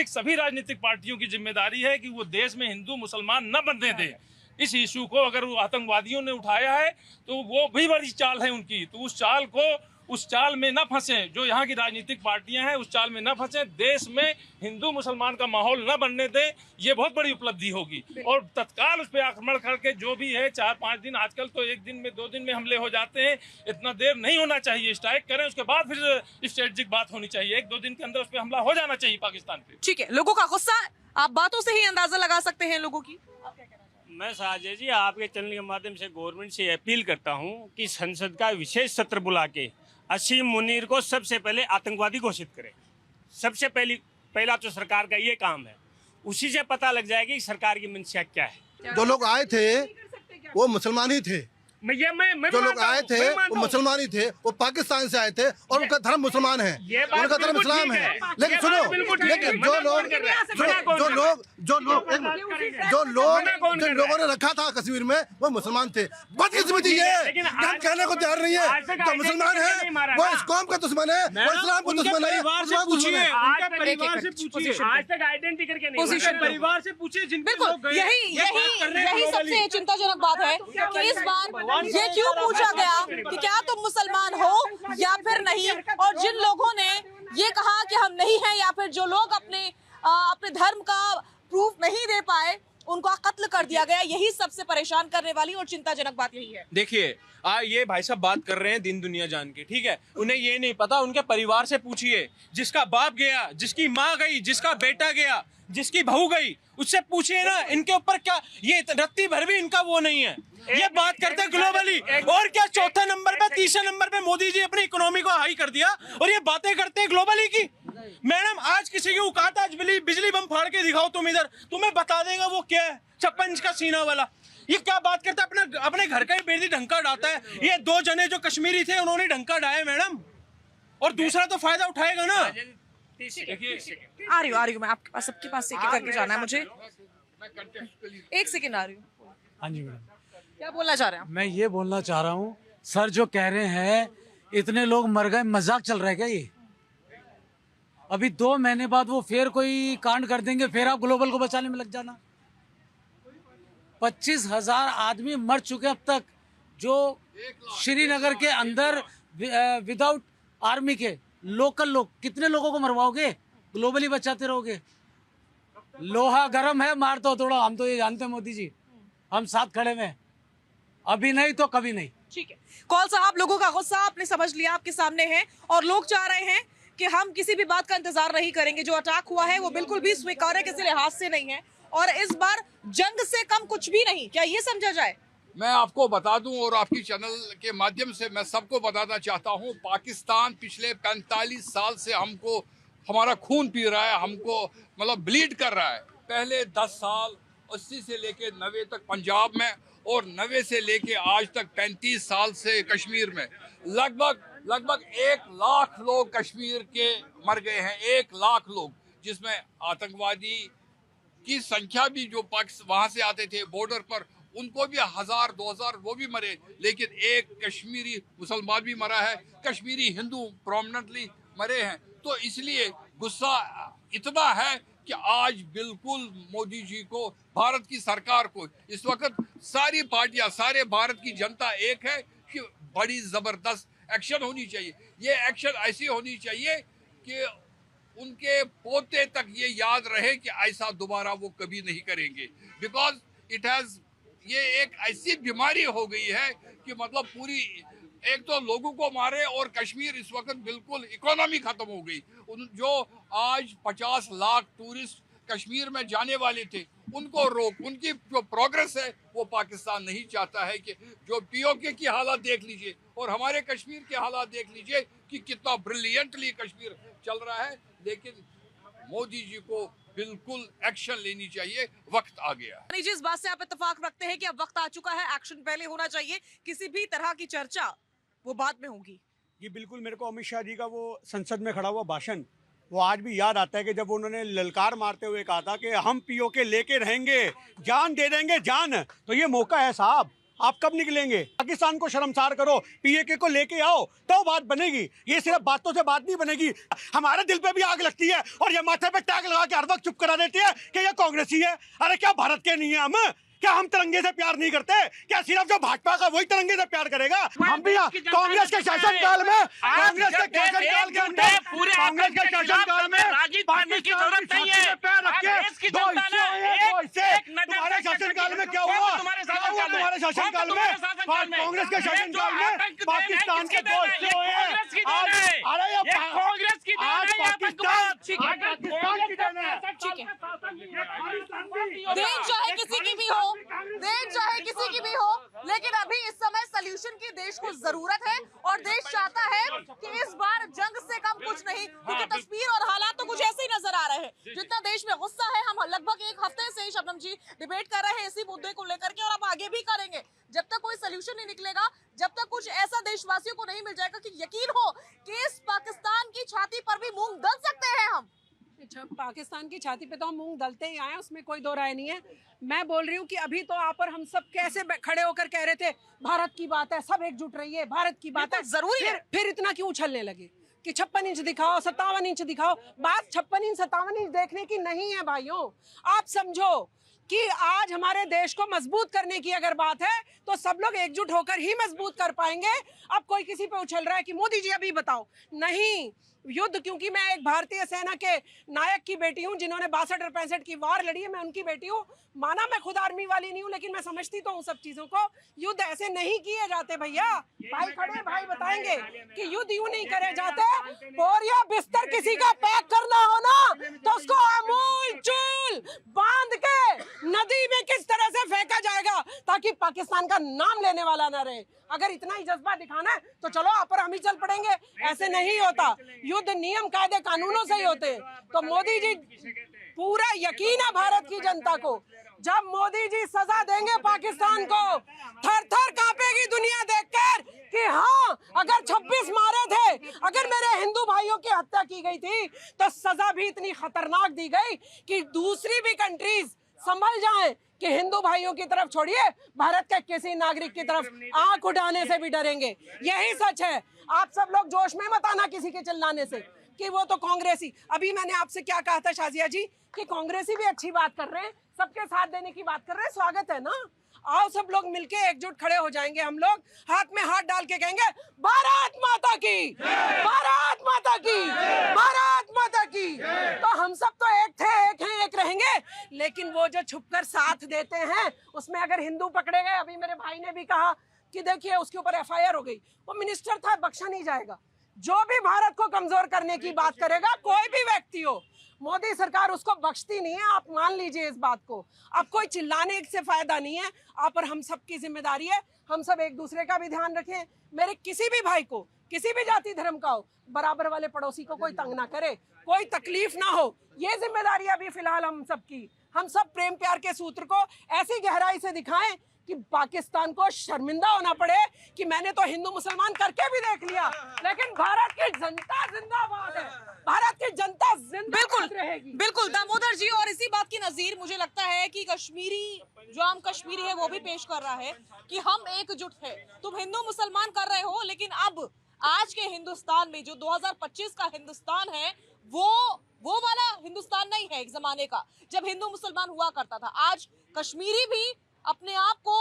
सभी राजनीतिक पार्टियों की जिम्मेदारी है कि वो देश में हिंदू मुसलमान न बनने दें। इस इशू को अगर वो आतंकवादियों ने उठाया है तो वो भी बड़ी चाल है उनकी, तो उस चाल में न फंसे। जो यहाँ की राजनीतिक पार्टियां हैं उस चाल में न फंसे। देश में हिंदू मुसलमान का माहौल न बनने दें, ये बहुत बड़ी उपलब्धि होगी। और तत्काल उस पर आक्रमण करके जो भी है 4-5 दिन, आजकल तो 1 दिन में 2 दिन में हमले हो जाते हैं, इतना देर नहीं होना चाहिए। स्ट्राइक करें, उसके बाद फिर स्ट्रेटेजिक बात होनी चाहिए। 1-2 दिन के अंदर उस पर हमला हो जाना चाहिए पाकिस्तान पे। ठीक है, लोगों का गुस्सा आप बातों से ही अंदाजा लगा सकते हैं लोगों की। मैं साजिद जी आपके चैनल के माध्यम से गवर्नमेंट से अपील करता हूं कि संसद का विशेष सत्र बुला के असीम मुनीर को सबसे पहले आतंकवादी घोषित करें। सबसे पहला तो सरकार का ये काम है। उसी से पता लग जाएगी कि सरकार की मंशा क्या है। जो लोग आए थे वो मुसलमान ही थे। मैं जो लोग आए थे वो मुसलमान ही थे, वो पाकिस्तान से आए थे और उनका धर्म मुसलमान है, उनका धर्म इस्लाम है। लेकिन सुनो, लेकिन जो लोगों ने रखा था कश्मीर में वो मुसलमान थे। बदकिस्मती ये हम कहने को तैयार नहीं है। जो मुसलमान है वो इस कौम का दुश्मन है, वो इस्लाम को दुश्मन है। परिवार से पूछिए, आज तक आइडेंटिटी करके नहीं, परिवार से पूछिए। बिल्कुल, यही सबसे चिंताजनक बात है कि इस बार ये क्यों पूछा गया कि क्या तुम मुसलमान हो या फिर नहीं, और जिन लोगों ने ये कहा कि हम नहीं हैं, या फिर जो लोग अपने धर्म का प्रूफ नहीं दे पाए उनका कत्ल कर दिया गया। यही सबसे परेशान करने वाली और चिंताजनक बात यही है। देखिए ये भाई साहब बात कर रहे हैं दिन दुनिया जान के, ठीक है। उन्हें ये नहीं पता, उनके परिवार से पूछिए। जिसका बाप गया, जिसकी माँ गई, जिसका बेटा गया, जिसकी बहू गई, उससे पूछिए ना इनके ऊपर क्या, ये रत्ती भर भी इनका वो नहीं है। ये बात करते हैं ग्लोबली, और क्या चौथे नंबर पे, तीसरे नंबर पे मोदी जी अपनी इकोनॉमी को हाई कर दिया, और ये बातें करते हैं ग्लोबली की। मैडम आज किसी की औकात, आज बिजली बम फाड़ के दिखाओ तुम इधर, तुम्हें बता देगा वो क्या है। 56 इंच का सीना वाला ये क्या बात करता है। अपने घर का ही बेटी ढंका डालता है। ये 2 जने जो कश्मीरी थे उन्होंने ढंका डाया मैडम, और दूसरा तो फायदा उठाएगा ना। आ रही हूँ मैं आपके पास, सबके पास एक करके जाना है मुझे। 1 सेकंड आ रही हूँ। हाँ जी मैडम, क्या बोलना चाह रहे हैं? मैं ये बोलना चाह रहा हूँ सर, जो कह रहे हैं इतने लोग मर गए, मजाक चल रहा है क्या ये? अभी 2 महीने बाद वो फिर कोई कांड कर देंगे, फिर आप ग्लोबल को बचाने में लग जाना। 25,000 आदमी मर चुके अब तक, जो श्रीनगर के अंदर विदाउट आर्मी के लोकल लोग। कितने लोगों को मरवाओगे? ग्लोबली बचाते रहोगे? लोहा गर्म है, मार तो थोड़ा, हम तो ये जानते हैं मोदी जी, हम साथ खड़े में, अभी नहीं तो कभी नहीं। ठीक है कौल साहब, लोगों का गुस्सा आपने समझ लिया, आपके सामने है, और लोग चाह रहे हैं कि हम किसी भी बात का इंतजार नहीं करेंगे। जो अटैक हुआ है वो बिल्कुल भी स्वीकार्य किसी लिहाज से नहीं है, और इस बार जंग से कम कुछ भी नहीं। क्या ये समझा जाए? मैं आपको बता दूं और आपकी चैनल के माध्यम से मैं सबको बताना चाहता हूं, पाकिस्तान पिछले 45 साल से हमारा खून पी रहा है, हमको मतलब ब्लीड कर रहा है। पहले 10 साल 80 से लेके 90 तक पंजाब में, और 90 से लेके आज तक 35 साल से कश्मीर में लगभग 1 लाख लोग कश्मीर के मर गए हैं। 1 लाख लोग, जिसमें आतंकवादी की संख्या भी जो वहां से आते थे बॉर्डर पर, उनको भी 1000-2000 वो भी मरे, लेकिन एक कश्मीरी मुसलमान भी मरा है, कश्मीरी हिंदू प्रोमिनेंटली मरे हैं। तो इसलिए गुस्सा इतना है कि आज बिल्कुल मोदी जी को, भारत की सरकार को, इस वक्त सारी पार्टियां, सारे भारत की जनता एक है कि बड़ी जबरदस्त एक्शन होनी चाहिए। ये एक्शन ऐसी होनी चाहिए कि उनके पोते तक ये याद रहे कि ऐसा दोबारा वो कभी नहीं करेंगे। बिकॉज ये एक ऐसी बीमारी हो गई है कि मतलब पूरी, एक तो लोगों को मारे, और कश्मीर इस वक्त बिल्कुल इकोनॉमी खत्म हो गई। जो आज 50 लाख टूरिस्ट कश्मीर में जाने वाले थे, उनको रोक, उनकी जो प्रोग्रेस है वो पाकिस्तान नहीं चाहता है। कि जो पीओके की हालत देख लीजिए और हमारे कश्मीर के हालात देख लीजिए कि कितना ब्रिलियंटली कश्मीर चल रहा है। लेकिन मोदी जी को बिल्कुल एक्शन लेनी चाहिए, वक्त आ गया। जी, इस बात से आप इत्तेफाक रखते हैं कि अब वक्त आ चुका है, एक्शन पहले होना चाहिए, किसी भी तरह की चर्चा वो बाद में होगी। ये बिल्कुल, मेरे को अमित शाह जी का वो संसद में खड़ा हुआ भाषण वो आज भी याद आता है कि जब उन्होंने ललकार मारते हुए कहा था कि हम पीओके लेके रहेंगे, जान दे देंगे जान। तो ये मौका है साहब, आप कब निकलेंगे? पाकिस्तान को शर्मसार करो, पीएके को लेके आओ तो बात बनेगी। ये सिर्फ बातों से बात नहीं बनेगी। हमारे दिल पे भी आग लगती है और ये माथे पे टैग लगा के हर वक्त चुप करा देते हैं कि ये कांग्रेसी है। अरे क्या भारत के नहीं है हम? क्या हम तिरंगे से प्यार नहीं करते? क्या सिर्फ जो भाजपा का वही तिरंगे से प्यार करेगा? हम भी कांग्रेस के शासनकाल में, कांग्रेस के शासनकाल के अंदर, कांग्रेस के शासनकाल में पाकिस्तान की जरूरत नहीं है। पैर रखे तुम्हारे शासनकाल में क्या हुआ? तुम्हारे शासनकाल में, कांग्रेस के शासनकाल में पाकिस्तान के दो हिस्से हुए हैं। अरे ये कांग्रेस की आज पाकिस्तान की देन है। देन चाहे किसी की भी हो, देन चाहे किसी की भी हो, लेकिन अभी इस समय सॉल्यूशन की देश को जरूरत है और देश चाहता है कि इस बार जंग से कम कुछ नहीं, क्योंकि तस्वीर और हालात तो कुछ ऐसे ही नजर आ रहे हैं। जितना देश में गुस्सा है, हम लगभग एक हफ्ते से शबनम जी डिबेट कर रहे हैं इसी मुद्दे को लेकर के और अब आगे भी करेंगे। जब तक कोई सॉल्यूशन नहीं निकलेगा, जब तक कुछ ऐसा देशवासियों को नहीं मिल जाएगा कि यकीन हो कि इस पाकिस्तान की छाती पर भी मूंग दल सकते हैं हम। अच्छा, पाकिस्तान की छाती पे तो हम मूंग दलते ही आए, उसमें कोई दो राय नहीं है। मैं बोल रही हूँ कि अभी तो आप और हम सब कैसे खड़े होकर कह रहे थे भारत की बात है, सब एकजुट रहिए, भारत की बात है, जरूरी है। फिर इतना क्यों उछलने लगे कि 56 इंच दिखाओ, 57 इंच दिखाओ? बात 56 इंच 57 इंच देखने की नहीं है भाइयों। आप समझो कि आज हमारे देश को मजबूत करने की अगर बात है तो सब लोग एकजुट होकर ही मजबूत कर पाएंगे। अब कोई किसी पे उछल रहा है कि मोदी जी अभी बताओ, नहीं युद्ध, क्योंकि मैं एक भारतीय सेना के नायक की बेटी हूं जिन्होंने 62 और 65 की वार लड़ी है, मैं उनकी बेटी हूं। माना मैं खुद आर्मी वाली नहीं हूं, लेकिन मैं समझती तो हूं सब चीजों को। युद्ध ऐसे नहीं किए जाते भैया। भाई खड़े भाई बताएंगे कि युद्ध यूं नहीं करे जाते। बोरिया बिस्तर किसी का पैक करना हो ना तो उसको अमूल चूल बांध के नदी में किस तरह से फेंका जाएगा ताकि पाकिस्तान का नाम लेने वाला ना रहे। अगर इतना ही जज्बा दिखाना है तो चलो आप और हम ही चल पड़ेंगे। ऐसे नहीं होता, युद्ध नियम कायदे कानूनों से ही होते हैं। तो मोदी जी, पूरा यकीन है भारत की जनता को, जब मोदी जी सजा देंगे पाकिस्तान को, थर थर कांपेगी दुनिया देखकर कि हाँ, अगर 26 मारे थे, अगर मेरे हिंदू भाइयों की हत्या की गई थी तो सजा भी इतनी खतरनाक दी गई कि दूसरी भी कंट्रीज संभल जाएं कि हिंदू भाइयों की तरफ छोड़िए, भारत के किसी नागरिक की तरफ आंख उठाने से भी डरेंगे। यही सच है। आप सब लोग जोश में मत आना किसी के चिल्लाने से कि वो तो कांग्रेसी। अभी मैंने आपसे क्या कहा था शाजिया जी कि कांग्रेसी भी अच्छी बात कर रहे हैं, सबके साथ देने की बात कर रहे हैं, स्वागत है ना। आओ सब लोग मिलके एकजुट खड़े हो जाएंगे, हम लोग हाथ में हाथ डाल के कहेंगे भारत माता की, भारत माता की, भारत माता की। तो हम सब तो एक थे, एक हैं, एक रहेंगे। लेकिन वो जो छुपकर साथ देते हैं, उसमें अगर हिंदू पकड़े गए, अभी मेरे भाई ने भी कहा कि देखिए उसके ऊपर FIR हो गई, वो मिनिस्टर था, बख्शा नहीं जाएगा। जो भी भारत को कमजोर करने की बात करेगा, कोई भी व्यक्ति हो, मोदी सरकार उसको बख्शती नहीं है। आप मान लीजिए इस बात को। अब कोई चिल्लाने से फायदा नहीं है, आप और हम सब की जिम्मेदारी है। हम सब एक दूसरे का भी ध्यान रखें। मेरे किसी भी भाई को, किसी भी जाति धर्म का हो, बराबर वाले पड़ोसी को कोई तंग ना करे, कोई तकलीफ ना हो, ये जिम्मेदारी अभी फिलहाल हम सब की। हम सब प्रेम प्यार के सूत्र को ऐसी गहराई से दिखाएं कि पाकिस्तान को शर्मिंदा होना पड़े कि मैंने तो हिंदू मुसलमान करके भी देख लिया, लेकिन भारत की जनता जिंदाबाद है, भारत की जनता जिंदाबाद रहेगी। बिल्कुल दामोदर जी, और इसी बात की नजीर मुझे लगता है कि कश्मीरी, जो हम कश्मीरी है वो भी पेश कर रहा है कि हम एकजुट है। तुम हिंदू मुसलमान कर रहे हो, लेकिन अब आज के हिंदुस्तान में जो 2025 का हिंदुस्तान है वो वाला हिंदुस्तान नहीं है एक जमाने का जब हिंदू मुसलमान हुआ करता था। आज कश्मीरी भी अपने आप को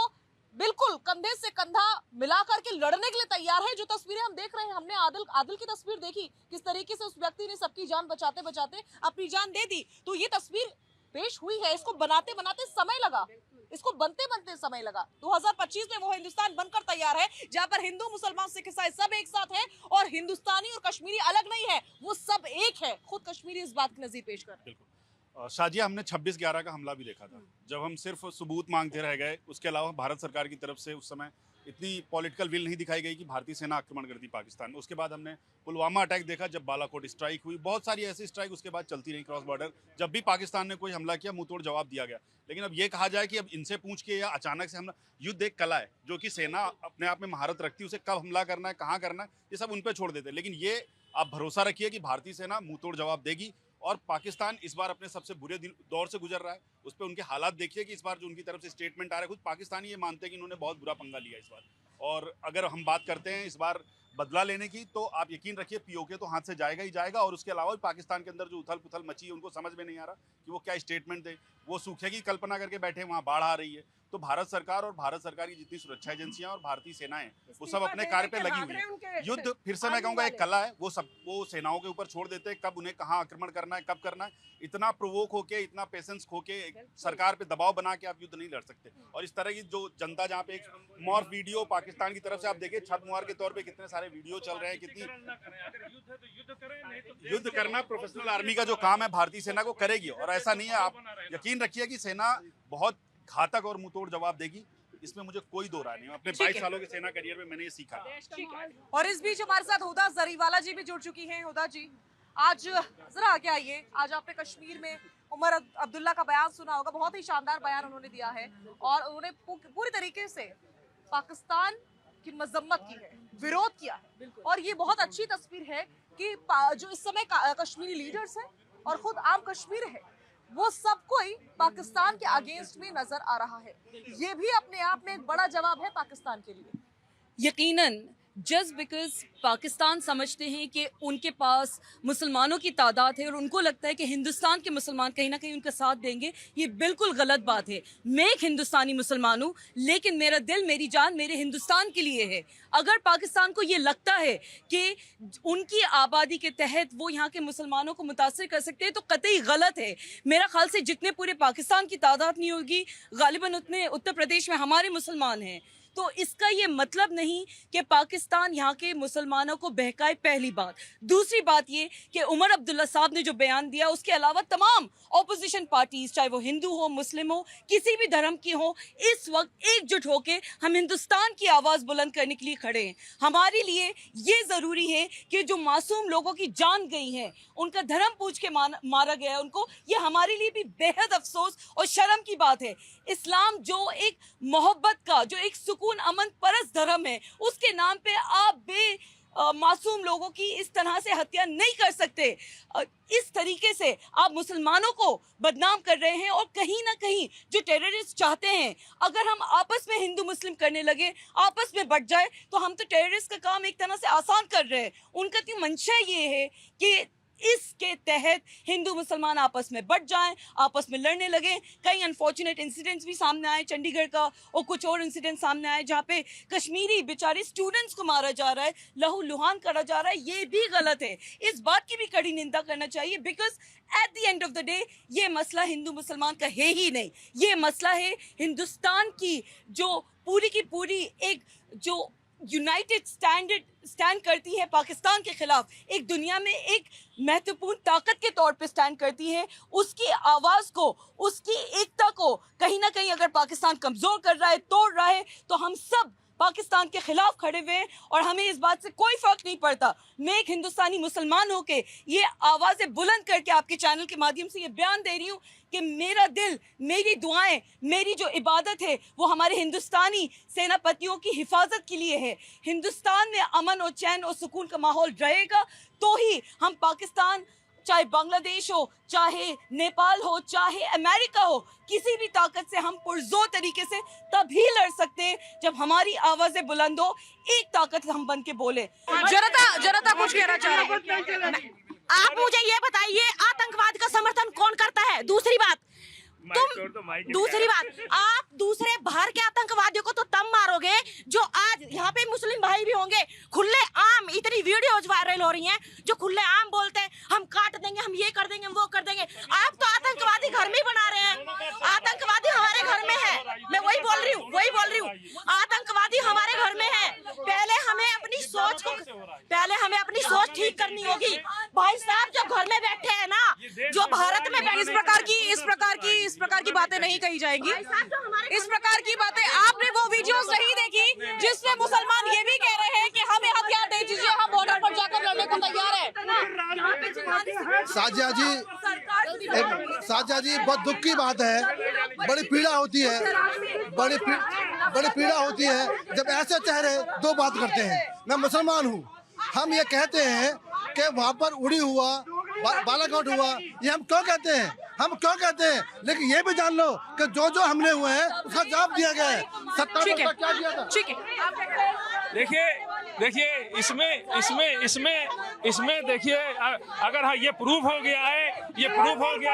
बिल्कुल कंधे से कंधा मिला करके लड़ने के लिए तैयार है। जो तस्वीरें हम देख रहे हैं, हमने आदिल की तस्वीर देखी, किस तरीके से उस व्यक्ति ने सबकी जान बचाते बचाते अपनी जान दे दी। तो ये तस्वीर पेश हुई है, इसको बनाते बनाते समय लगा, इसको बनते बनते समय लगा। 2025 में वो हिंदुस्तान बनकर तैयार है जहां पर हिंदू मुसलमान सिख ईसाई सब एक साथ हैं और हिंदुस्तानी और कश्मीरी अलग नहीं है, वो सब एक है। खुद कश्मीरी इस बात की नजीर पेश कर रहे हैं। शाजिया, हमने 26/11 का हमला भी देखा था, जब हम सिर्फ सबूत मांगते रह गए। उसके अलावा भारत सरकार की तरफ से उस समय इतनी पॉलिटिकल विल नहीं दिखाई गई कि भारतीय सेना आक्रमण करती पाकिस्तान में। उसके बाद हमने पुलवामा अटैक देखा, जब बालाकोट स्ट्राइक हुई, बहुत सारी ऐसी स्ट्राइक उसके बाद चलती रही क्रॉस बॉर्डर। जब भी पाकिस्तान ने कोई हमला किया, मुंह तोड़ जवाब दिया गया। लेकिन अब ये कहा जाए कि अब इनसे पूछ के या अचानक से हमला, युद्ध एक कला है जो कि सेना अपने आप में महारत रखती है, उसे कब हमला करना है, कहाँ करना है, ये सब उन पर छोड़ देते हैं। लेकिन ये आप भरोसा रखिए कि भारतीय सेना मुंह तोड़ जवाब देगी और पाकिस्तान इस बार अपने सबसे बुरे दौर से गुजर रहा है। उस पर उनके हालात देखिए कि इस बार जो उनकी तरफ से स्टेटमेंट आ रहा है, खुद पाकिस्तानी ये मानते हैं कि इन्होंने बहुत बुरा पंगा लिया इस बार। और अगर हम बात करते हैं इस बार बदला लेने की, तो आप यकीन रखिए पीओके तो हाथ से जाएगा ही जाएगा। और उसके अलावा पाकिस्तान के अंदर जो उथल पुथल मची है, उनको समझ में नहीं आ रहा कि वो क्या स्टेटमेंट दे। वो सूखे की कल्पना करके बैठे, वहाँ बाढ़ आ रही है। तो भारत सरकार और भारत सरकार की जितनी सुरक्षा एजेंसियां और भारतीय सेनाएं, वो सब अपने कार्य पे लगी हुई है। युद्ध फिर से मैं कहूँगा एक कला है, वो सेनाओं के ऊपर छोड़ देते हैं कब उन्हें कहाँ आक्रमण करना है, कब करना है। इतना प्रोवोक होके, इतना पेशेंस खोके सरकार पे दबाव बना के आप युद्ध नहीं लड़ सकते। और इस तरह की जो जनता, जहाँ पे एक मॉर्फ वीडियो पाकिस्तान की तरफ से आप देखिए, छठ मुहर के तौर पे कितने सारे वीडियो चल रहे हैं, कितनी युद्ध करना प्रोफेशनल आर्मी का जो काम है भारतीय सेना को करेगी। और ऐसा नहीं है, आप यकीन रखिए कि सेना बहुत घातक और मुंहतोड़ जवाब देगी, इसमें मुझे कोई दो राय नहीं। अपने 22 सालों के सेना करियर में मैंने ये सीखा। और इस बीच हमारे साथ हुदा जरीवाला जी भी जुड़ चुकी हैं। हुदा जी, आज जरा आगे आइए। आज आपने कश्मीर में उमर अब्दुल्ला का बयान सुना होगा, बहुत ही शानदार बयान उन्होंने दिया है और उन्होंने पूरी तरीके से पाकिस्तान की मजम्मत की है, विरोध किया है। और ये बहुत अच्छी तस्वीर है कि जो इस समय कश्मीरी लीडर्स हैं और खुद आम कश्मीर है, वो सब कोई पाकिस्तान के अगेंस्ट में नजर आ रहा है। ये भी अपने आप में एक बड़ा जवाब है पाकिस्तान के लिए। यकीनन जस्ट बिकॉज पाकिस्तान समझते हैं कि उनके पास मुसलमानों की तादाद है और उनको लगता है कि हिंदुस्तान के मुसलमान कहीं ना कहीं उनका साथ देंगे, ये बिल्कुल गलत बात है। मैं एक हिंदुस्तानी मुसलमान हूँ, लेकिन मेरा दिल, मेरी जान मेरे हिंदुस्तान के लिए है। अगर पाकिस्तान को ये लगता है कि उनकी आबादी के तहत वो यहाँ के मुसलमानों को मुतासर कर सकते हैं, तो कतई गलत है। मेरा ख्याल से जितने पूरे पाकिस्तान की तादाद नहीं होगी, गालिबन उतने उत्तर प्रदेश में हमारे मुसलमान हैं। तो इसका ये मतलब नहीं कि पाकिस्तान यहाँ के मुसलमानों को बहकाए, पहली बात। दूसरी बात ये कि उमर अब्दुल्ला साहब ने जो बयान दिया, उसके अलावा तमाम ऑपोजिशन पार्टीज, चाहे वो हिंदू हो, मुस्लिम हो, किसी भी धर्म की हो, इस वक्त एकजुट होकर हम हिंदुस्तान की आवाज़ बुलंद करने के लिए खड़े हैं। हमारे लिए ये ज़रूरी है कि जो मासूम लोगों की जान गई है, उनका धर्म पूछ के मारा गया है उनको, ये हमारे लिए भी बेहद अफसोस और शर्म की बात है। इस्लाम जो एक मोहब्बत का, जो एक सुकून अमन परस्त धर्म है, उसके नाम पे आप मासूम लोगों की इस तरह से हत्या नहीं कर सकते। इस तरीके से आप मुसलमानों को बदनाम कर रहे हैं। और कहीं ना कहीं जो टेररिस्ट चाहते हैं, अगर हम आपस में हिंदू मुस्लिम करने लगे, आपस में बढ़ जाए, तो हम तो टेररिस्ट का काम एक तरह से आसान कर रहे हैं। उनका तो मंशा ये है कि इसके तहत हिंदू मुसलमान आपस में बढ़ जाएं, आपस में लड़ने लगे। कई अनफॉर्चुनेट इंसिडेंट्स भी सामने आए, चंडीगढ़ का और कुछ और इंसिडेंट सामने आए जहाँ पे कश्मीरी बेचारे स्टूडेंट्स को मारा जा रहा है, लहू लुहान करा जा रहा है। ये भी गलत है, इस बात की भी कड़ी निंदा करना चाहिए। Because at the end of the day ये मसला हिंदू मुसलमान का है ही नहीं, ये मसला है हिंदुस्तान की जो पूरी की पूरी एक जो यूनाइटेड स्टैंड करती है पाकिस्तान के खिलाफ, एक दुनिया में एक महत्वपूर्ण ताकत के तौर पे स्टैंड करती है। उसकी आवाज़ को, उसकी एकता को कहीं ना कहीं अगर पाकिस्तान कमज़ोर कर रहा है, तोड़ रहा है, तो हम सब पाकिस्तान के खिलाफ खड़े हुए हैं और हमें इस बात से कोई फर्क नहीं पड़ता। मैं एक हिंदुस्तानी मुसलमान होके ये आवाज़ें बुलंद करके आपके चैनल के माध्यम से ये बयान दे रही हूँ कि मेरा दिल, मेरी दुआएं, मेरी जो इबादत है वो हमारे हिंदुस्तानी सेनापतियों की हिफाजत के लिए है। हिंदुस्तान में अमन और चैन और सुकून का माहौल रहेगा तो ही हम पाकिस्तान, चाहे बांग्लादेश हो, चाहे नेपाल हो, चाहे अमेरिका हो, किसी भी ताकत से हम पुरजोर तरीके से तभी लड़ सकते हैं जब हमारी आवाजें बुलंद हो, एक ताकत हम बन के बोले। जनता कुछ कहना चाह रही है। आप मुझे ये बताइए, आतंकवाद का समर्थन कौन करता है? दूसरी बात, आप दूसरे बाहर के आतंकवादियों को तो तब मारोगे जो आज यहाँ पे मुस्लिम भाई भी होंगे, खुले आम इतनी वीडियोज वायरल हो रही हैं, जो खुले आम बोलते हैं हम काट देंगे, हम ये कर देंगे, हम वो कर देंगे। आप तो आतंकवादी घर में बना रहे हैं। आतंकवादी हमारे घर में है, मैं वही बोल रही हूँ, आतंकवादी हमारे घर में है। पहले हमें अपनी सोच ठीक करनी होगी। भाई साहब जब घर में बैठे हैं ना, जो भारत में इस प्रकार की बातें नहीं कही जाएंगी। इस प्रकार की बातें, आपने वो वीडियो नहीं देखी जिसमें मुसलमान ये भी कह रहे हैं कि हमें हथियार दे दीजिए, हम बॉर्डर पर जाकर लड़ने को तैयार हैं। साजिया जी, बहुत दुख की बात है, बड़ी पीड़ा होती है, बड़ी पीड़ा होती है जब ऐसे चेहरे दो बात करते हैं। मैं मुसलमान हूँ, हम ये कहते हैं कि वहाँ पर उड़ी हुआ बालाकोट हुआ, ये हम क्यों कहते हैं, लेकिन ये भी जान लो कि जो हमले हुए हैं उसका जवाब दिया गया है। 70 ठीक है, क्या किया था? ठीक है। देखिए इसमें देखिए अगर हाँ ये प्रूफ हो गया है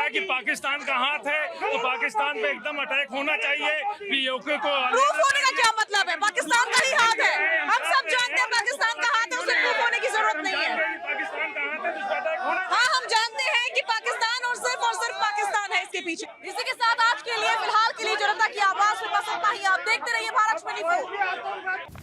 कि पाकिस्तान का हाथ है, तो पाकिस्तान पे एकदम अटैक होना चाहिए। पीओके को प्रूफ होने का क्या मतलब है? पाकिस्तान का ही हाथ है, हम सब जानते हैं पाकिस्तान का हाथ है, उसे प्रूफ होने की जरूरत नहीं है। पाकिस्तान का हाथ है, तो उसका अटैक होना हाँ, हम जानते हैं कि पाकिस्तान और सिर्फ पाकिस्तान है इसके पीछे। इसी के साथ आज के लिए फिलहाल के लिए जनता की आवाज में बस इतना ही। आप देखते रहिए भारत 24।